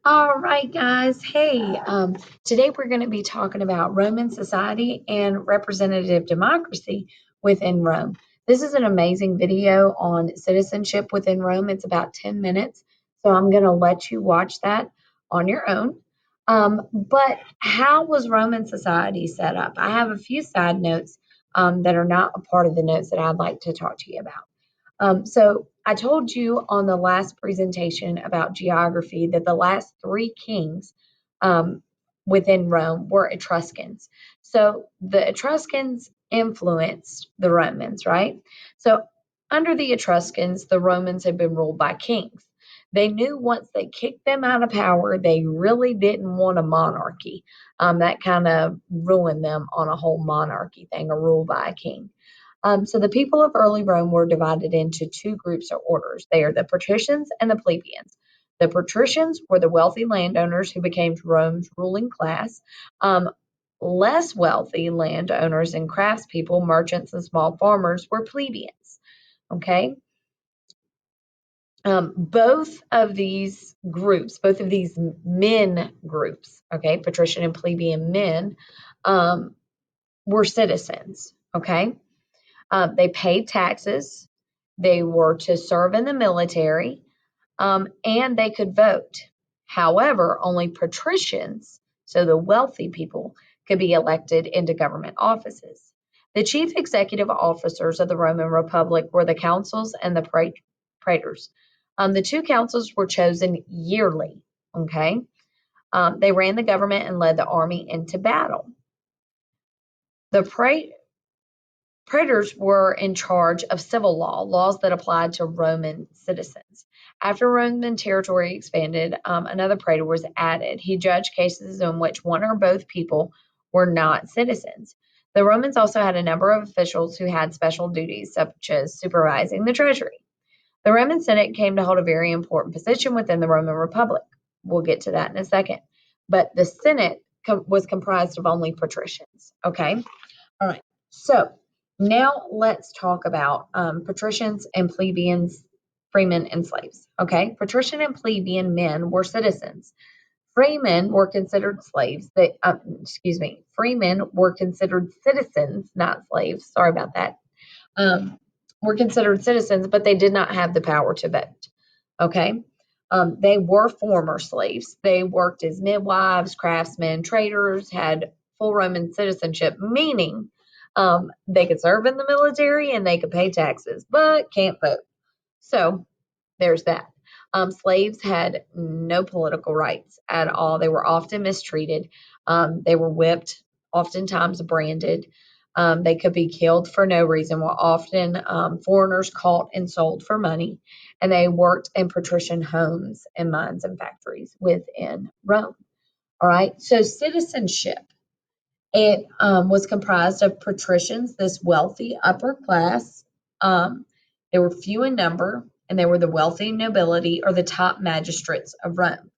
All right, guys. Hey, today we're going to be talking about Roman society and representative democracy within Rome. This is an amazing video on citizenship within Rome. It's about 10 minutes, so I'm going to let you watch that on your own. But how was Roman society set up? I have a few side notes that are not a part of the notes that I'd like to talk to you about. So I told you on the last presentation about geography that the last three kings um, within Rome were Etruscans. So the Etruscans influenced the Romans, right? So under the Etruscans, the Romans had been ruled by kings. They knew once they kicked them out of power, they really didn't want a monarchy. That kind of ruined them on a whole monarchy thing, a rule by a king. So the people of early Rome were divided into two groups or orders. They are the patricians and the plebeians. The patricians were the wealthy landowners who became Rome's ruling class. Um, Less wealthy landowners and craftspeople, merchants, and small farmers were plebeians. Okay. Both of these men groups, okay, patrician and plebeian men, um, were citizens. Okay. They paid taxes. They were to serve in the military, and they could vote. However, only patricians, so the wealthy people, could be elected into government offices. The chief executive officers of the Roman Republic were the consuls and the praetors. The two consuls were chosen yearly. Okay, they ran the government and led the army into battle. The Praetors were in charge of civil law, laws that applied to Roman citizens. After Roman territory expanded, another praetor was added. He judged cases in which one or both people were not citizens. The Romans also had a number of officials who had special duties, such as supervising the treasury. The Roman Senate came to hold a very important position within the Roman Republic. We'll get to that in a second. But the Senate was comprised of only patricians. Okay. All right. So now let's talk about patricians and plebeians, freemen and slaves. Okay. Patrician and plebeian men were citizens. Freemen were considered slaves. Freemen were considered citizens, not slaves. Sorry about that. Um, were considered citizens, but they did not have the power to vote. Okay. They were former slaves. They worked as midwives, craftsmen, traders, had full Roman citizenship, meaning they could serve in the military and they could pay taxes, but can't vote. So there's that. Slaves had no political rights at all. They were often mistreated. They were whipped, oftentimes branded. They could be killed for no reason, while often foreigners caught and sold for money. And they worked in patrician homes and mines and factories within Rome. All right. So citizenship. It was comprised of patricians, this wealthy upper class. They were few in number, and they were the wealthy nobility or the top magistrates of Rome.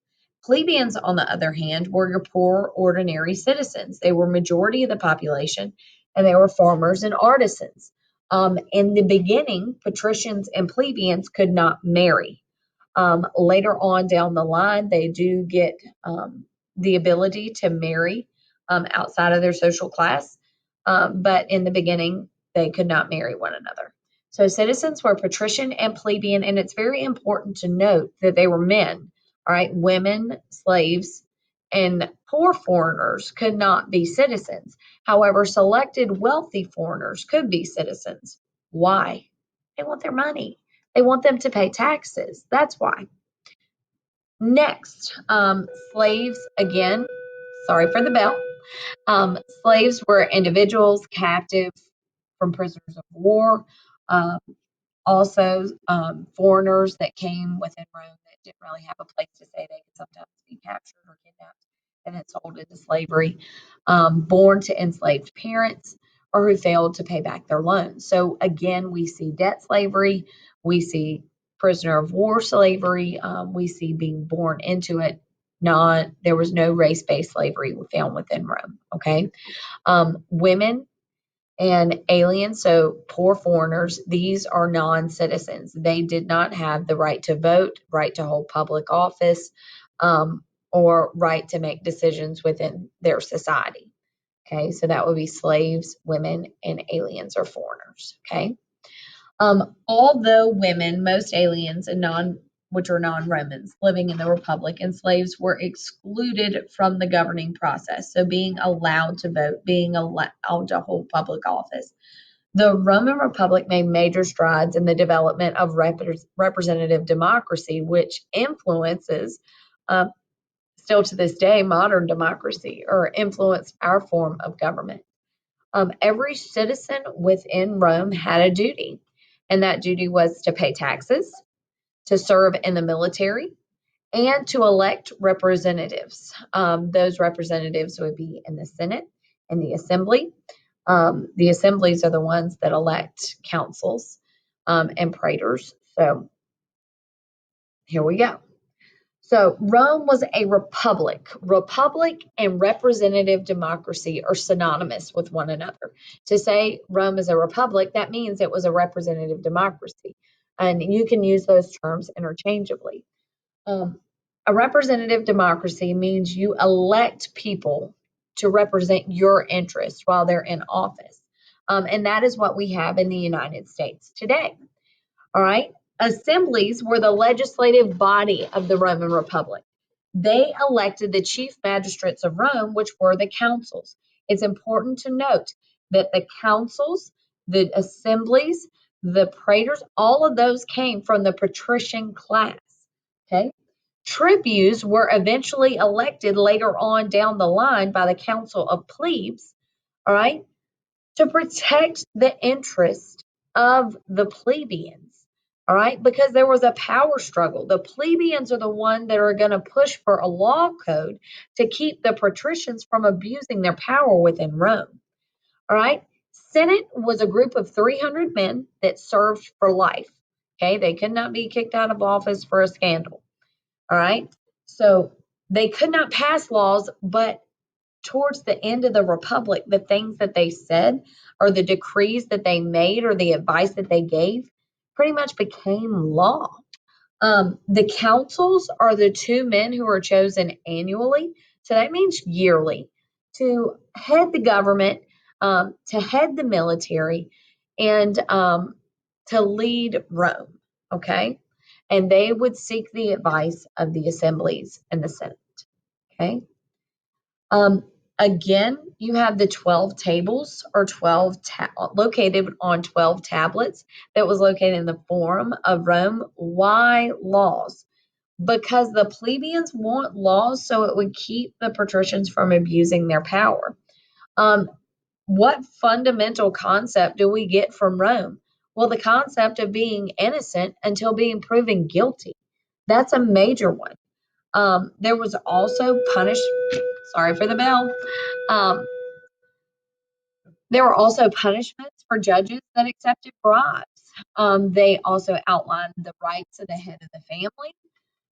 Plebeians, on the other hand, were your poor, ordinary citizens. They were majority of the population, and they were farmers and artisans. In the beginning, patricians and plebeians could not marry. Later on down the line, they do get the ability to marry outside of their social class, but in the beginning, they could not marry one another. So citizens were patrician and plebeian, and it's very important to note that they were men. All right, women, slaves, and poor foreigners could not be citizens. However, selected wealthy foreigners could be citizens. Why? They want their money. They want them to pay taxes. That's why. Next, slaves, again, sorry for the bell. Slaves were individuals captive from prisoners of war. Um, Also, foreigners that came within Rome that didn't really have a place to stay, they could sometimes be captured or kidnapped and then sold into slavery. Born to enslaved parents or who failed to pay back their loans. So again, we see debt slavery, we see prisoner of war slavery, we see being born into it. Not there was no race-based slavery found within Rome. Okay, women and aliens, so poor foreigners, these are non-citizens. They did not have the right to vote, right to hold public office. or right to make decisions within their society. Okay, so that would be slaves, women, and aliens or foreigners. Okay. Although women, most aliens and which are non-Romans living in the Republic, and slaves were excluded from the governing process. So being allowed to vote, being allowed to hold public office. The Roman Republic made major strides in the development of representative democracy, which influences, uh, still to this day, modern democracy, or influenced our form of government. Every citizen within Rome had a duty, and that duty was to pay taxes, to serve in the military, and to elect representatives. Those representatives would be in the Senate and the Assembly. The assemblies are the ones that elect councils and praetors. So here we go. So Rome was a republic. Republic and representative democracy are synonymous with one another. To say Rome is a republic, that means it was a representative democracy. And you can use those terms interchangeably. Um, a representative democracy means you elect people to represent your interests while they're in office. And that is what we have in the United States today. All right. Assemblies were the legislative body of the Roman Republic. They elected the chief magistrates of Rome, which were the councils. It's important to note that the councils, the assemblies, the praetors, all of those came from the patrician class. Okay. Tribunes were eventually elected later on down the line by the Council of Plebes, all right, to protect the interest of the plebeians, all right, because there was a power struggle. The plebeians are the one that are going to push for a law code to keep the patricians from abusing their power within Rome, all right. Senate was a group of 300 men that served for life. Okay, they could not be kicked out of office for a scandal. All right. So they could not pass laws, but towards the end of the Republic, the things that they said or the decrees that they made or the advice that they gave pretty much became law. The councils are the two men who are chosen annually. So that means yearly to head the government, to head the military, and to lead Rome. Okay. And they would seek the advice of the assemblies and the Senate. Okay. Um, Again, you have the 12 tables or located on 12 tablets that was located in the Forum of Rome. Why laws? Because the plebeians want laws so it would keep the patricians from abusing their power. What fundamental concept do we get from Rome? Well, the concept of being innocent until being proven guilty. That's a major one. There was also sorry for the bell. Um, there were also punishments for judges that accepted bribes. They also outlined the rights of the head of the family,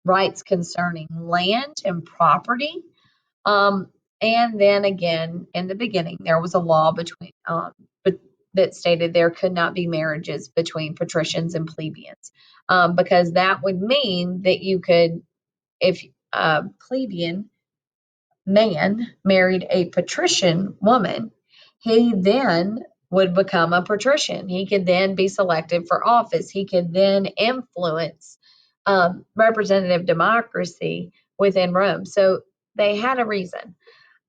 rights concerning land and property. Um, and then again, in the beginning, there was a law that stated there could not be marriages between patricians and plebeians, because that would mean that you could, if a plebeian man married a patrician woman, he then would become a patrician. He could then be selected for office. He could then influence representative democracy within Rome. So they had a reason.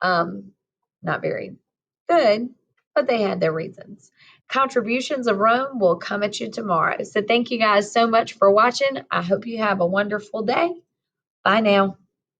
Not very good, but they had their reasons. Contributions of Rome will come at you tomorrow. So thank you guys so much for watching. I hope you have a wonderful day. Bye now.